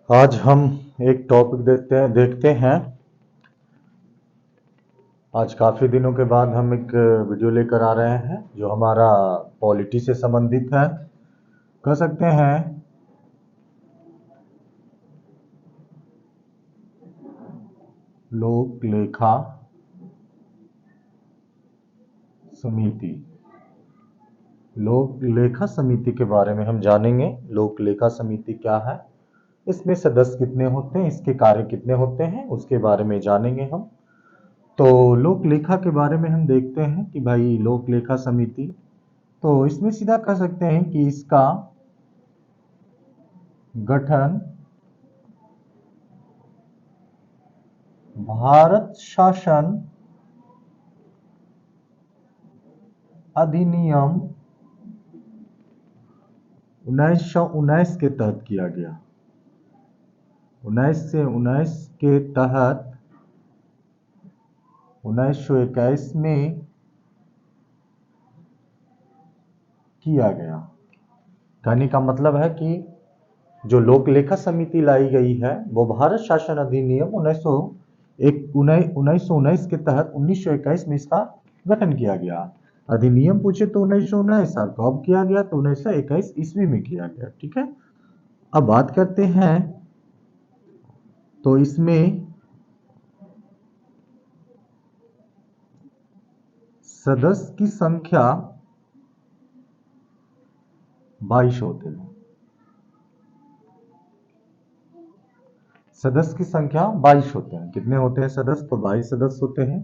आज हम एक टॉपिक देखते हैं। आज काफ़ी दिनों के बाद हम एक वीडियो लेकर आ रहे हैं जो हमारा पॉलिटी से संबंधित है। कह सकते हैं लोक लेखा समिति। लोक लेखा समिति के बारे में हम जानेंगे। लोक लेखा समिति क्या है, इसमें सदस्य कितने होते हैं, इसके कार्य कितने होते हैं, उसके बारे में जानेंगे हम। तो लोक लेखा के बारे में हम देखते हैं कि भाई लोक लेखा समिति, तो इसमें सीधा कह सकते हैं कि इसका गठन भारत शासन अधिनियम 1919 के तहत किया गया। 1919 के तहत 1921 में किया गया। कहने का मतलब है कि जो लोक लेखा समिति लाई गई है वो भारत शासन अधिनियम 1919 के तहत 1921 में इसका गठन किया गया। अधिनियम पूछे तो 1919, और कब किया गया तो 1921 ईस्वी में किया गया। ठीक है, अब बात करते हैं तो इसमें सदस्य की संख्या 22 होते हैं। सदस्य की संख्या 22 होते हैं। कितने होते हैं सदस्य? तो 22 सदस्य होते हैं।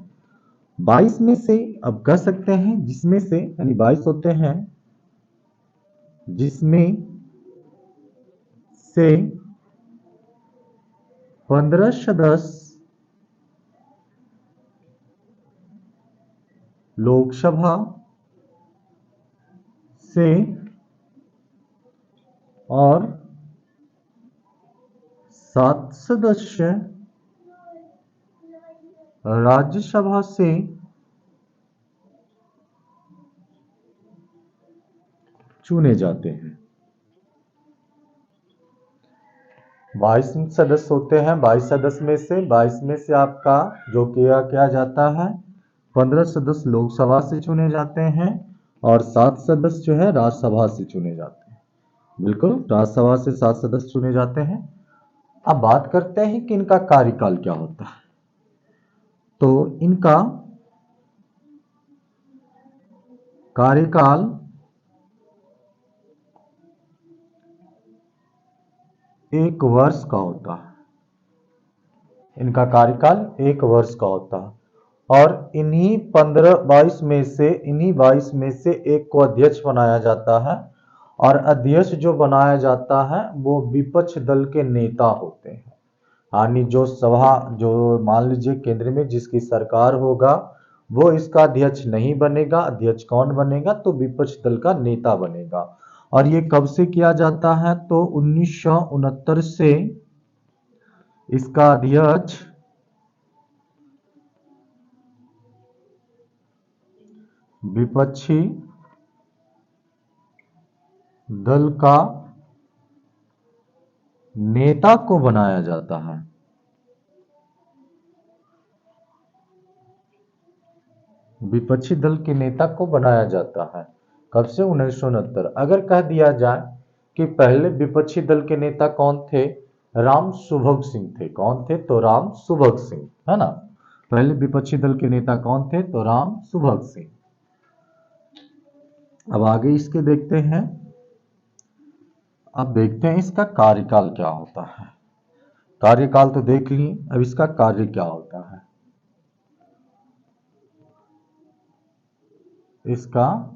22 में से अब कह सकते हैं जिसमें से, यानी 22 होते हैं जिसमें से 15 सदस्य लोकसभा से और 7 सदस्य राज्यसभा से चुने जाते हैं। 22 सदस्य होते हैं। 22 में से आपका जो किया जाता है, 15 सदस्य लोकसभा से चुने जाते हैं और 7 सदस्य जो है राज्यसभा से चुने जाते हैं। बिल्कुल, राज्यसभा से 7 सदस्य चुने जाते हैं। अब बात करते हैं कि इनका कार्यकाल क्या होता है। तो इनका कार्यकाल 1 वर्ष का होता है। इनका कार्यकाल 1 वर्ष का होता है और इन्हीं 22 में से एक को अध्यक्ष बनाया जाता है और अध्यक्ष जो बनाया जाता है वो विपक्ष दल के नेता होते हैं। यानी जो मान लीजिए केंद्र में जिसकी सरकार होगा वो इसका अध्यक्ष नहीं बनेगा। अध्यक्ष कौन बनेगा? तो विपक्ष दल का नेता बनेगा। और ये कब से किया जाता है? तो 1969 से इसका अध्यक्ष विपक्षी दल का नेता को बनाया जाता है। विपक्षी दल के नेता को बनाया जाता है। कब से? 1969। अगर कह दिया जाए कि पहले विपक्षी दल के नेता कौन थे? राम सुभग सिंह थे। कौन थे? तो राम सुभग सिंह, है ना। पहले विपक्षी दल के नेता कौन थे? तो राम सुभग सिंह। अब आगे इसके देखते हैं। अब देखते हैं इसका कार्यकाल क्या होता है। कार्यकाल तो देख लिए, अब इसका कार्य क्या होता है। इसका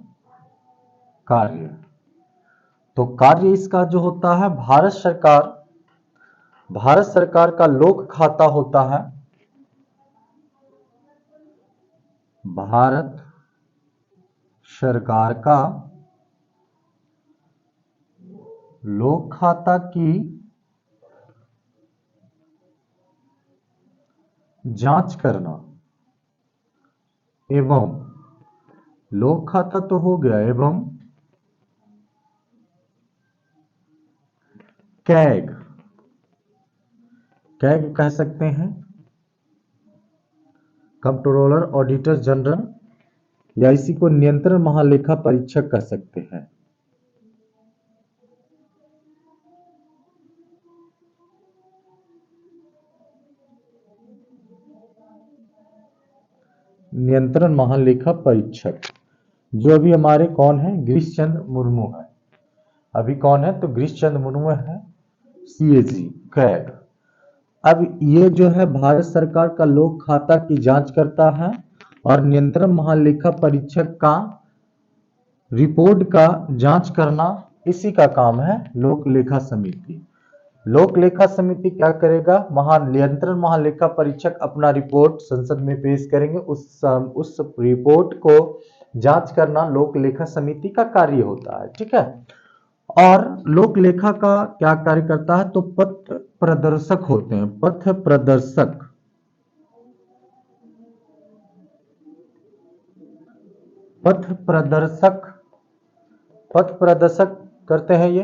कार्य, तो कार्य इसका जो होता है, भारत सरकार का लोक खाता होता है। भारत सरकार का लोक खाता की जांच करना एवं लोक खाता तो हो गया, एवं कैग कैग कह सकते हैं, कंट्रोलर ऑडिटर जनरल, या इसी को नियंत्रण महालेखा परीक्षक कह सकते हैं। नियंत्रण महालेखा परीक्षक जो अभी हमारे कौन है, गिरीश चंद्र मुर्मू है। अभी कौन है, तो गिरीश चंद्र मुर्मू है, सीएजी कैग। अब ये जो है भारत सरकार का लोक खाता की जांच करता है और नियंत्रण महालेखा परीक्षक का रिपोर्ट का जांच करना इसी का काम है लोक लेखा समिति। लोक लेखा समिति क्या करेगा, नियंत्रण महालेखा परीक्षक अपना रिपोर्ट संसद में पेश करेंगे, उस रिपोर्ट को जांच करना लोक लेखा समिति का कार्य होता है, ठीक है। और लोक लेखा का क्या कार्य करता है, तो पथ प्रदर्शक होते हैं, पथ प्रदर्शक। पथ प्रदर्शक, पथ प्रदर्शक करते हैं ये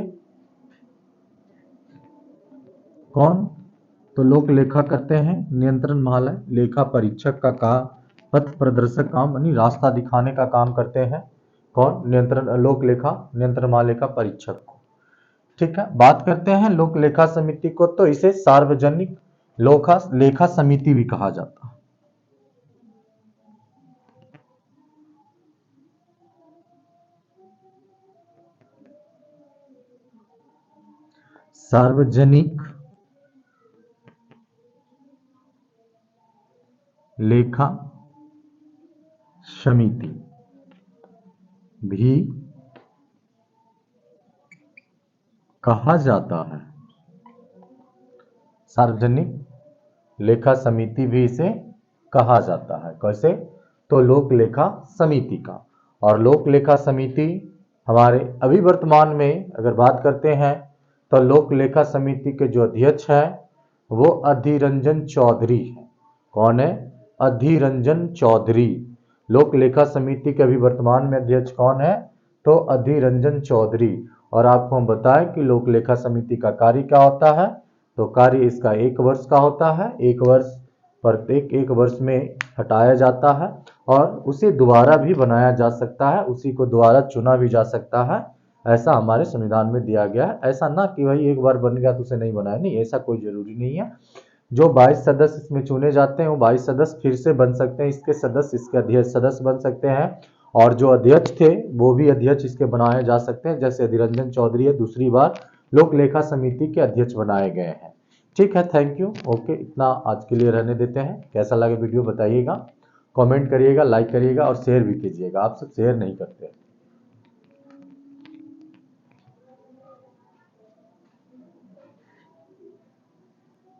कौन, तो लोक लेखा करते हैं। नियंत्रण महालेखा परीक्षक का पथ प्रदर्शक काम यानी रास्ता दिखाने का काम करते हैं कौन, लोक लेखा नियंत्रण महालेखा परीक्षक को, ठीक है। बात करते हैं लोक लेखा समिति को, तो इसे सार्वजनिक लेखा समिति भी कहा जाता है। सार्वजनिक लेखा समिति भी कहा जाता है। सार्वजनिक लेखा समिति भी इसे कहा जाता है, कैसे, तो लोक लेखा समिति का। और लोक लेखा समिति हमारे अभी वर्तमान में अगर बात करते हैं तो लोक लेखा समिति के जो अध्यक्ष हैं वो अधीर रंजन चौधरी है। कौन है, अधीर रंजन चौधरी। लोक लेखा समिति के अभी वर्तमान में अध्यक्ष कौन है, तो अधीर रंजन चौधरी। और आपको हम बताएं कि लोक लेखा समिति का कार्य क्या होता है, तो कार्य इसका 1 वर्ष का होता है। 1 वर्ष, प्रत्येक 1 वर्ष में हटाया जाता है और उसे दोबारा भी बनाया जा सकता है, उसी को दोबारा चुना भी जा सकता है। ऐसा हमारे संविधान में दिया गया है। ऐसा ना कि भाई एक बार बन गया तो उसे नहीं बनाया, नहीं, ऐसा कोई जरूरी नहीं है। जो 22 सदस्य इसमें चुने जाते हैं वो 22 सदस्य फिर से बन सकते हैं, इसके सदस्य इसके अध्यक्ष सदस्य बन सकते हैं। और जो अध्यक्ष थे वो भी अध्यक्ष इसके बनाए जा सकते हैं। जैसे अधीर रंजन चौधरी है, दूसरी बार लोक लेखा समिति के अध्यक्ष बनाए गए हैं। ठीक है, थैंक यू, ओके, इतना आज के लिए रहने देते हैं। कैसा लगे वीडियो बताइएगा, कमेंट करिएगा, लाइक करिएगा और शेयर भी कीजिएगा। आप सब शेयर नहीं करते।